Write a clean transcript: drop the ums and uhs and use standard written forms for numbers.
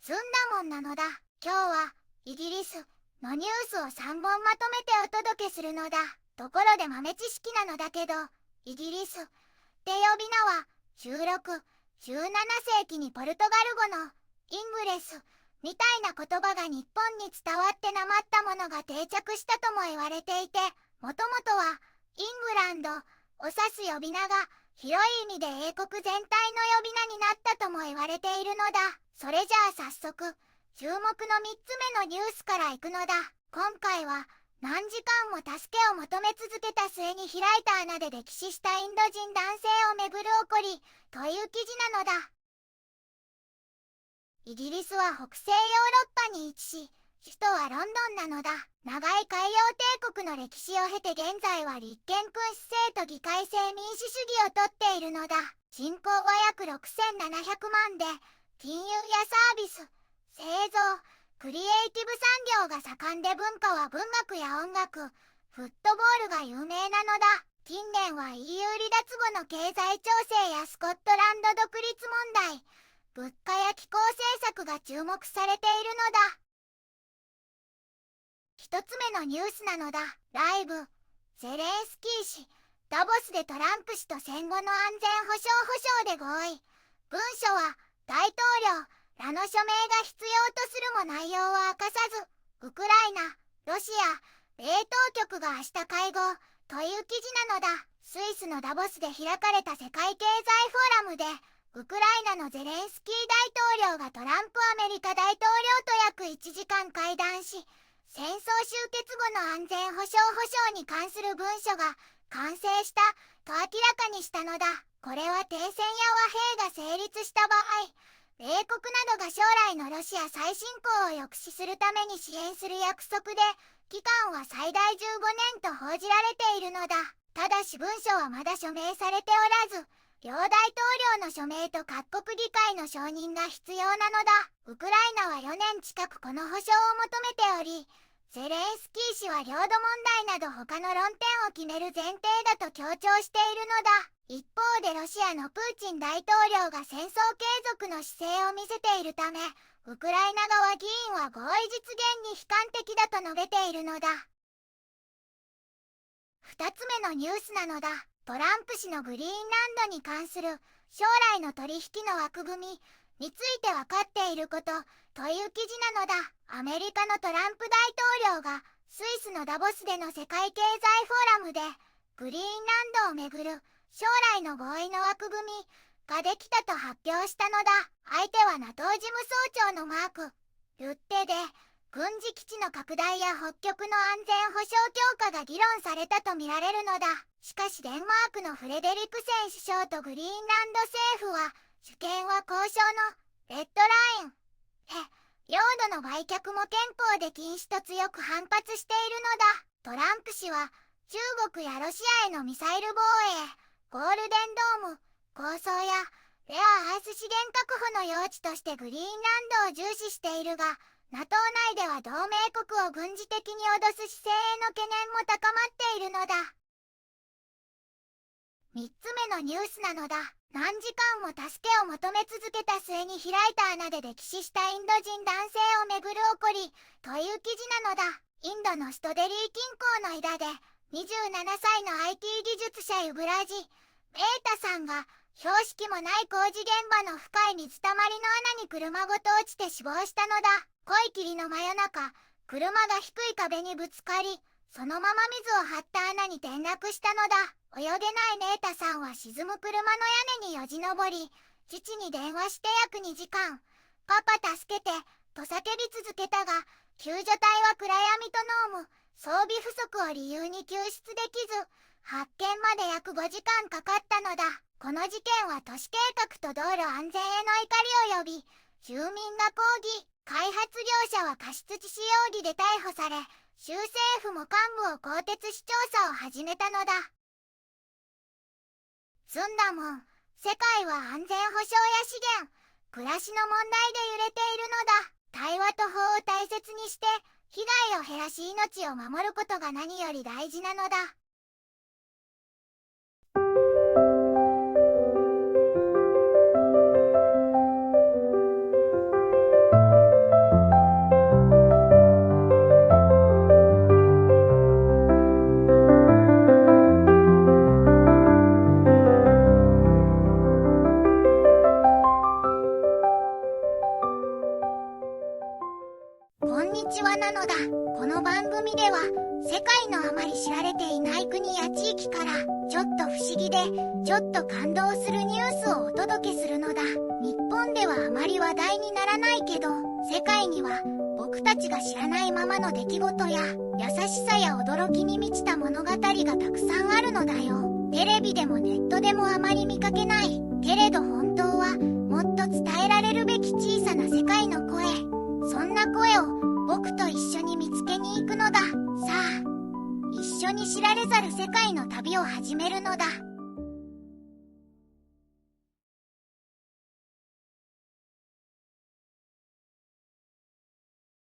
ずんだもんなのだ。今日はイギリスのニュースを3本まとめてお届けするのだ。ところで豆知識なのだけど、イギリスって呼び名は16、17世紀にポルトガル語のイングレスみたいな言葉が日本に伝わってなまったものが定着したとも言われていて、もともとはイングランドを指す呼び名が広い意味で英国全体の呼び名になったとも言われているのだ。それじゃあ早速、注目の3つ目のニュースからいくのだ。今回は何時間も助けを求め続けた末に開いた穴で溺死したインド人男性をめぐる起こりという記事なのだ。イギリスは北西ヨーロッパに位置し、首都はロンドンなのだ。長い海洋帝国の歴史を経て現在は立憲君主制と議会制民主主義をとっているのだ。人口は約6700万で、金融やサービス、製造、クリエイティブ産業が盛んで文化は文学や音楽、フットボールが有名なのだ。近年は EU 離脱後の経済調整やスコットランド独立問題、物価や気候政策が注目されているのだ。一つ目のニュースなのだ。ライブ、ゼレンスキー氏、ダボスでトランプ氏と戦後の安全保障保障で合意。文書は大統領らの署名が必要とするも内容は明かさず、ウクライナ、ロシア、米当局が明日会合という記事なのだ。スイスのダボスで開かれた世界経済フォーラムで、ウクライナのゼレンスキー大統領がトランプアメリカ大統領と約1時間会談し、戦争終結後の安全保障保障に関する文書が完成したと明らかにしたのだ。これは停戦や和平が成立した場合、米国などが将来のロシア再侵攻を抑止するために支援する約束で、期間は最大15年と報じられているのだ。ただし文書はまだ署名されておらず、両大統領の署名と各国議会の承認が必要なのだ。ウクライナは4年近くこの保障を求めており、ゼレンスキー氏は領土問題など他の論点を決める前提だと強調しているのだ。一方でロシアのプーチン大統領が戦争継続の姿勢を見せているため、ウクライナ側議員は合意実現に悲観的だと述べているのだ。二つ目のニュースなのだ。トランプ氏のグリーンランドに関する将来の取引の枠組みについて分かっていることという記事なのだ。アメリカのトランプ大統領がスイスのダボスでの世界経済フォーラムでグリーンランドをめぐる将来の合意の枠組みができたと発表したのだ。相手は NATO 事務総長のマーク・ルッテで、軍事基地の拡大や北極の安全保障強化が議論されたとみられるのだ。しかしデンマークのフレデリクセン首相とグリーンランド政府は、主権は交渉のレッドライン領土の売却も憲法で禁止と強く反発しているのだ。トランプ氏は中国やロシアへのミサイル防衛、ゴールデンドーム構想やレアアース資源確保の用地としてグリーンランドを重視しているが、NATO 内では同盟国を軍事的に脅す姿勢への懸念も高まっているのだ。3つ目のニュースなのだ。何時間も助けを求め続けた末に開いた穴で溺死したインド人男性をめぐる起こりという記事なのだ。インドの首都デリー近郊の間で27歳の IT 技術者ユブラジ・メータさんが標識もない工事現場の深い水たまりの穴に車ごと落ちて死亡したのだ。濃い霧の真夜中、車が低い壁にぶつかり、そのまま水を張った穴に転落したのだ。泳げないメータさんは沈む車の屋根によじ登り、父に電話して約2時間、パパ助けて、と叫び続けたが、救助隊は暗闇と濃む装備不足を理由に救出できず、発見まで約5時間かかったのだ。この事件は都市計画と道路安全への怒りを呼び、住民が抗議、開発業者は過失致死容疑で逮捕され、州政府も幹部を更迭し調査を始めたのだ。ずんだもん、世界は安全保障や資源、暮らしの問題で揺れているのだ。対話と法を大切にして、被害を減らし命を守ることが何より大事なのだ。にちはなのだ。この番組では世界のあまり知られていない国や地域からちょっと不思議でちょっと感動するニュースをお届けするのだ。日本ではあまり話題にならないけど、世界には僕たちが知らないままの出来事や優しさや驚きに満ちた物語がたくさんあるのだよ。テレビでもネットでもあまり見かけない。けれど本当はもっと伝えられるべき小さな世界の声。そんな声を僕と一緒に見つけに行くのだ。さあ、一緒に知られざる世界の旅を始めるのだ。